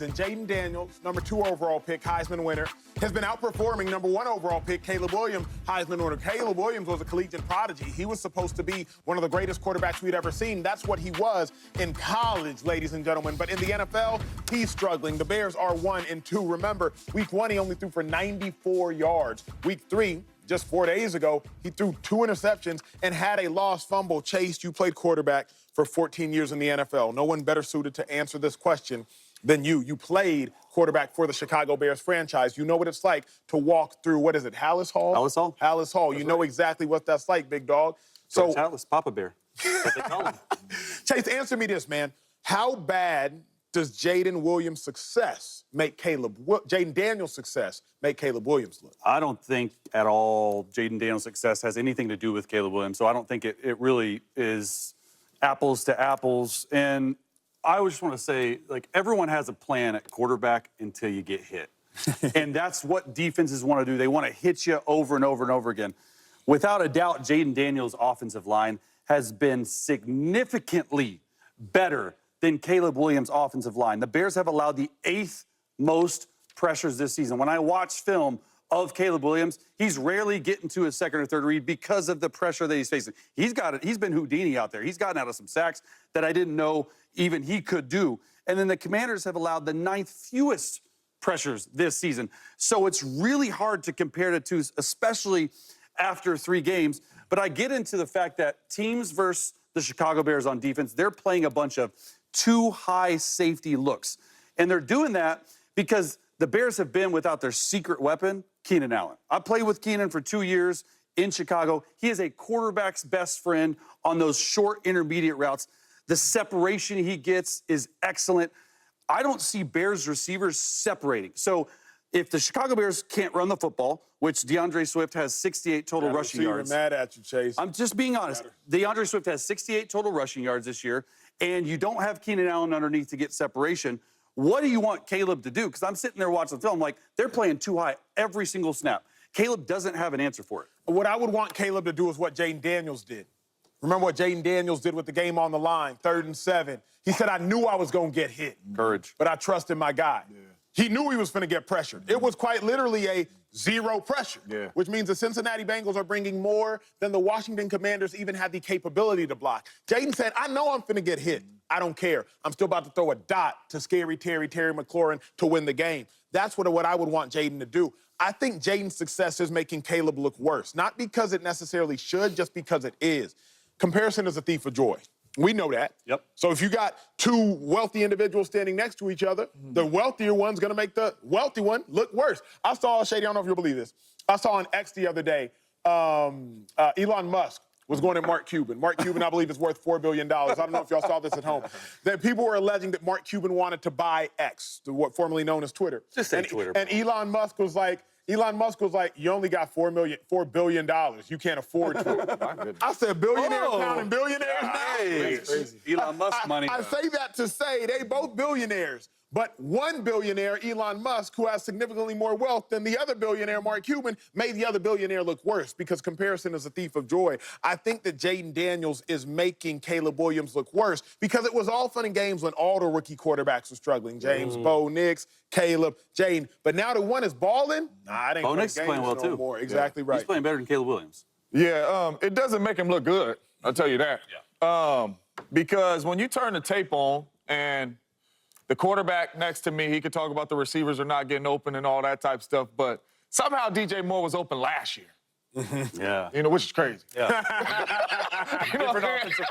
And Jaden Daniels, number 2 overall pick, Heisman winner, has been outperforming number 1 overall pick, Caleb Williams, Heisman winner. Caleb Williams was a collegiate prodigy. He was supposed to be one of the greatest quarterbacks we'd ever seen. That's what he was in college, ladies and gentlemen. But in the NFL, he's struggling. The Bears are 1-2. Remember, week 1, he only threw for 94 yards. Week 3, just 4 days ago, he threw 2 interceptions and had a lost fumble. Chase, you played quarterback for 14 years in the NFL. No one better suited to answer this question than you. You played quarterback for the Chicago Bears franchise. You know what it's like to walk through, what is it, Hallis Hall? Hallis Hall. Hallis Hall. You know exactly what that's like, big dog. So Hallis, Papa Bear. That's what they call him. Chase, answer me this, man. How bad does Jaden Williams' success make Jaden Daniels' success make Caleb Williams look? I don't think at all Jaden Daniels' success has anything to do with Caleb Williams, so I don't think it really is apples to apples. And I just want to say, like, everyone has a plan at quarterback until you get hit. And that's what defenses want to do. They want to hit you over and over and over again. Without a doubt, Jaden Daniels' offensive line has been significantly better than Caleb Williams' offensive line. The Bears have allowed the 8th most pressures this season. When I watch film of Caleb Williams, he's rarely getting to his second or third read because of the pressure that he's facing. He's been Houdini out there. He's gotten out of some sacks that I didn't know even he could do. And then the Commanders have allowed the 9th fewest pressures this season. So it's really hard to compare the two, especially after 3 games. But I get into the fact that teams versus the Chicago Bears on defense, they're playing a bunch of too high safety looks. And they're doing that because the Bears have been without their secret weapon, Keenan Allen. I played with Keenan for 2 years in Chicago. He is a quarterback's best friend on those short intermediate routes. The separation he gets is excellent. I don't see Bears receivers separating. So if the Chicago Bears can't run the football, which DeAndre Swift has 68 total rushing yards. Mad at you, Chase. I'm just being honest. DeAndre Swift has 68 total rushing yards this year, and you don't have Keenan Allen underneath to get separation. What do you want Caleb to do? Because I'm sitting there watching the film like they're playing too high every single snap. Caleb doesn't have an answer for it. What I would want Caleb to do is what Jaden Daniels did. Remember what Jaden Daniels did with the game on the line, 3rd and 7. He said, I knew I was going to get hit. Courage. But I trusted my guy. Yeah. He knew he was going to get pressured. It was quite literally a 0 pressure, which means the Cincinnati Bengals are bringing more than the Washington Commanders even had the capability to block. Jaden said, I know I'm going to get hit. I don't care. I'm still about to throw a dot to Scary Terry McLaurin to win the game. That's what I would want Jaden to do. I think Jaden's success is making Caleb look worse, not because it necessarily should, just because it is. Comparison is a thief of joy. We know that. Yep. So if you got 2 wealthy individuals standing next to each other, the wealthier one's going to make the wealthy one look worse. I saw, Shady, I don't know if you'll believe this. I saw on X the other day, Elon Musk was going at Mark Cuban. Mark Cuban, I believe, is worth $4 billion. I don't know if y'all saw this at home. That people were alleging that Mark Cuban wanted to buy X, what formerly known as Twitter. Just say Twitter. And Elon Musk was like, you only got $4 billion. You can't afford to. I said, billionaires counting billionaires now? Hey, that's crazy. Elon Musk money. I say that to say they both billionaires. But one billionaire, Elon Musk, who has significantly more wealth than the other billionaire, Mark Cuban, made the other billionaire look worse because comparison is a thief of joy. I think that Jaden Daniels is making Caleb Williams look worse because it was all fun and games when all the rookie quarterbacks were struggling. James, Bo Nix, Caleb, Jaden. But now the one is balling, it ain't Bo Nix is playing well, no too. More. Exactly right. He's playing better than Caleb Williams. Yeah, it doesn't make him look good, I'll tell you that. Yeah. Because when you turn the tape on and the quarterback next to me, he could talk about the receivers are not getting open and all that type of stuff, but somehow DJ Moore was open last year. Yeah. You know, which is crazy. Yeah. Different offensive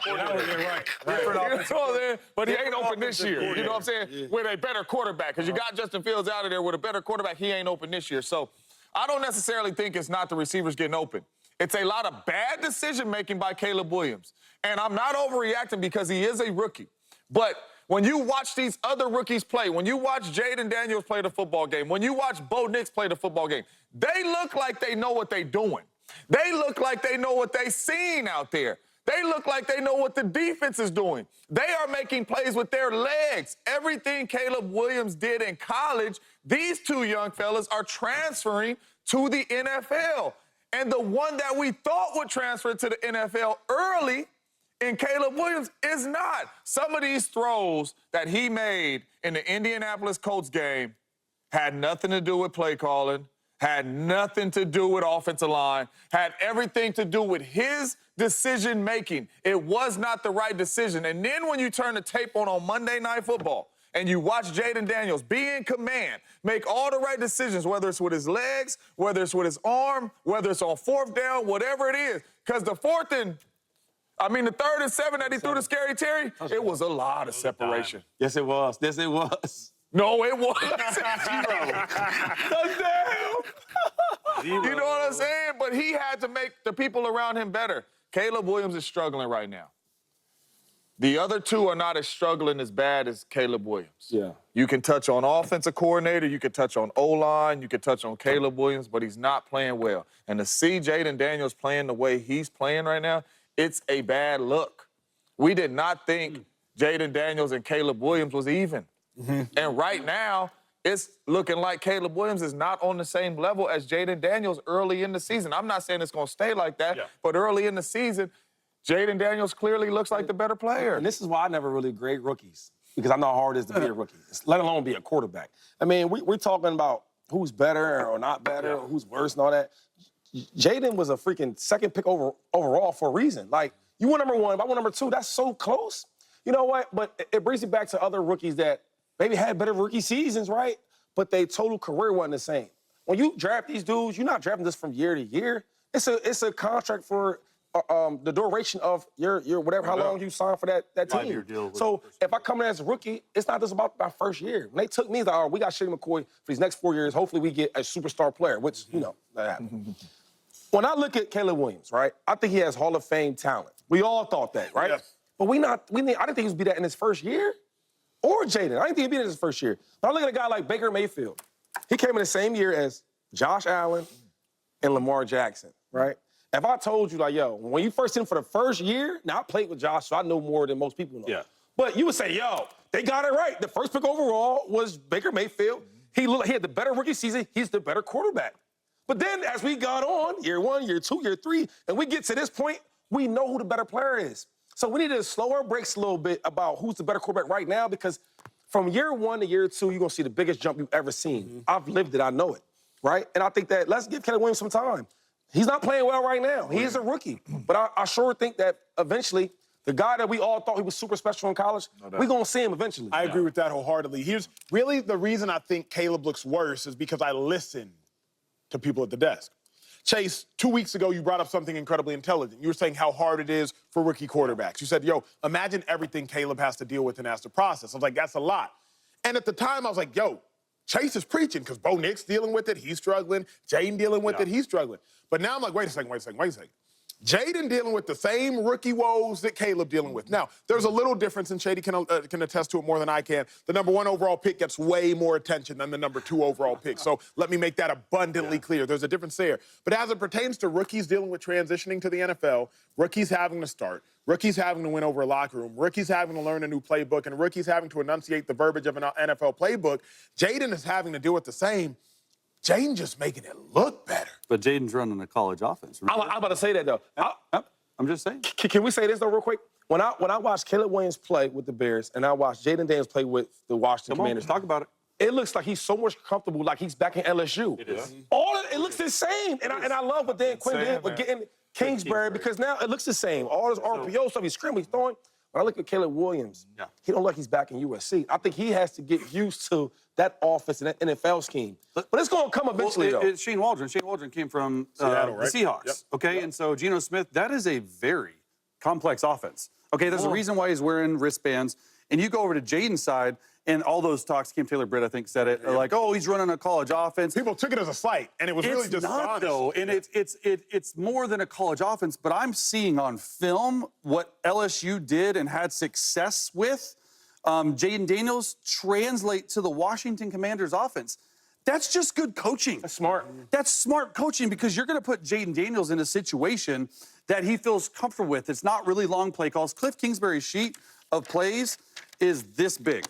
Right. But he ain't open this year. You know what I'm saying? Yeah. With a better quarterback. Because you got Justin Fields out of there with a better quarterback. He ain't open this year. So I don't necessarily think it's not the receivers getting open. It's a lot of bad decision-making by Caleb Williams. And I'm not overreacting because he is a rookie. But when you watch these other rookies play, when you watch Jaden Daniels play the football game, when you watch Bo Nix play the football game, they look like they know what they're doing. They look like they know what they're seeing out there. They look like they know what the defense is doing. They are making plays with their legs. Everything Caleb Williams did in college, these 2 young fellas are transferring to the NFL. And the one that we thought would transfer to the NFL early And Caleb Williams is not. Some of these throws that he made in the Indianapolis Colts game had nothing to do with play calling, had nothing to do with offensive line, had everything to do with his decision making. It was not the right decision. And then when you turn the tape on Monday Night Football and you watch Jaden Daniels be in command, make all the right decisions, whether it's with his legs, whether it's with his arm, whether it's on fourth down, whatever it is. Because the third and 7 that he threw to Scary Terry, it was a lot of separation. Yes, it was. Yes, it was. No, it wasn't. Zero. You know what I'm saying? But he had to make the people around him better. Caleb Williams is struggling right now. The other two are not as struggling as bad as Caleb Williams. Yeah. You can touch on offensive coordinator, you can touch on O-line, you can touch on Caleb Williams, but he's not playing well. And to see Jaden Daniels playing the way he's playing right now, it's a bad look. We did not think Jaden Daniels and Caleb Williams was even. And right now, it's looking like Caleb Williams is not on the same level as Jaden Daniels early in the season. I'm not saying it's going to stay like that, but early in the season, Jaden Daniels clearly looks like the better player. And this is why I never really grade rookies, because I know how hard it is to be a rookie, let alone be a quarterback. I mean, we're talking about who's better or not better, or who's worse and all that. Jaden was a freaking second pick overall for a reason. Like, you went number 1, if I went number 2, that's so close. You know what? But it brings me back to other rookies that maybe had better rookie seasons, right? But their total career wasn't the same. When you draft these dudes, you're not drafting this from year to year. It's a contract for the duration of your whatever, how long you signed for that team. 5-year deal. So if I come in as a rookie, it's not just about my first year. When they took me, it's like, all right, we got Shady McCoy for these next 4 years. Hopefully we get a superstar player, which, you know, that happened. When I look at Caleb Williams, right, I think he has Hall of Fame talent. We all thought that, right? Yes. But I didn't think he was be that in his first year. Or Jaden. I didn't think he'd be in his first year. But I look at a guy like Baker Mayfield. He came in the same year as Josh Allen and Lamar Jackson, right? If I told you, like, yo, when you first in for the first year, now I played with Josh, so I know more than most people know. Yeah. But you would say, yo, they got it right. The first pick overall was Baker Mayfield. He had the better rookie season. He's the better quarterback. But then as we got on, year 1, year 2, year 3, and we get to this point, we know who the better player is. So we need to slow our brakes a little bit about who's the better quarterback right now, because from year 1 to year 2, you're going to see the biggest jump you've ever seen. I've lived it. I know it, right? And I think that let's give Caleb Williams some time. He's not playing well right now. He is a rookie. But I sure think that eventually the guy that we all thought he was super special in college, we're going to see him eventually. I agree with that wholeheartedly. Here's really the reason I think Caleb looks worse is because I listened to people at the desk. Chase, 2 weeks ago, you brought up something incredibly intelligent. You were saying how hard it is for rookie quarterbacks. You said, yo, imagine everything Caleb has to deal with and has to process. I was like, that's a lot. And at the time, I was like, yo, Chase is preaching because Bo Nix dealing with it, he's struggling. Jaden dealing with it, he's struggling. But now I'm like, wait a second. Jaden dealing with the same rookie woes that Caleb dealing with. Now, there's a little difference, and Shady can attest to it more than I can. The number 1 overall pick gets way more attention than the number 2 overall pick. So let me make that abundantly clear. There's a difference there. But as it pertains to rookies dealing with transitioning to the NFL, rookies having to start, rookies having to win over a locker room, rookies having to learn a new playbook, and rookies having to enunciate the verbiage of an NFL playbook, Jaden is having to deal with the same. Jaden just making it look better. But Jaden's running a college offense. I'm about to say that, though. I'm just saying. Can we say this, though, real quick? When I watched Caleb Williams play with the Bears and I watched Jaden Daniels play with the Washington Commanders, Talk about it. it looks like he's so much comfortable, like he's back in LSU. It is. It looks the same. And I love what Dan Quinn did with getting Kingsbury, because now it looks the same. All this RPO stuff, he's scrambling, he's throwing. When I look at Caleb Williams, he don't look like he's back in USC. I think he has to get used to that offense and that NFL scheme. But it's going to come eventually, though. It's Shane Waldron. Shane Waldron came from Seattle, right? the Seahawks, okay? And so Geno Smith, that is a very complex offense. Okay, there's a reason why he's wearing wristbands. And you go over to Jaden's side, and all those talks, Kim Taylor Britt, I think, said it, like, oh, he's running a college offense. People took it as a slight, and it was really just It's not, honest. though, and it's more than a college offense, but I'm seeing on film what LSU did and had success with. Jaden Daniels translate to the Washington Commanders offense. That's just good coaching. That's smart. That's smart coaching, because you're going to put Jaden Daniels in a situation that he feels comfortable with. It's not really long play calls. Cliff Kingsbury's sheet of plays is this big.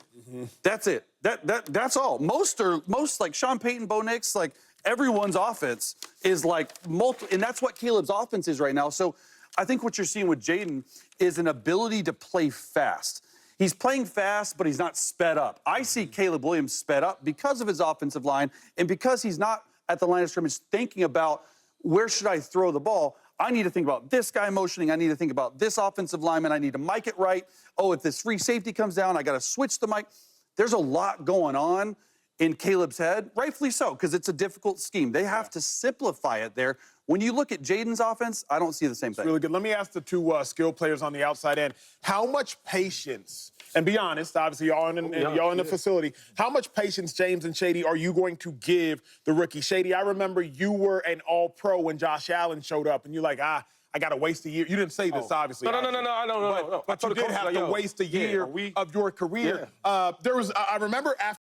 That's it. That's all. Most like Sean Payton, Bo Nix, like everyone's offense is like multiple, and that's what Caleb's offense is right now. So I think what you're seeing with Jaden is an ability to play fast. He's playing fast, but he's not sped up. I see Caleb Williams sped up because of his offensive line and because he's not at the line of scrimmage thinking about where should I throw the ball. I need to think about this guy motioning. I need to think about this offensive lineman. I need to mic it right. Oh, if this free safety comes down, I got to switch the mic. There's a lot going on in Caleb's head, rightfully so, because it's a difficult scheme. They have to simplify it there. When you look at Jaden's offense, I don't see the same thing. Really good. Let me ask the two skill players on the outside end, how much patience, and be honest, obviously y'all in the facility, how much patience, James and Shady, are you going to give the rookie? Shady, I remember you were an all-pro when Josh Allen showed up, and you're like, I got to waste a year. You didn't say this, obviously. No. But you did have to waste a year of your career. I remember after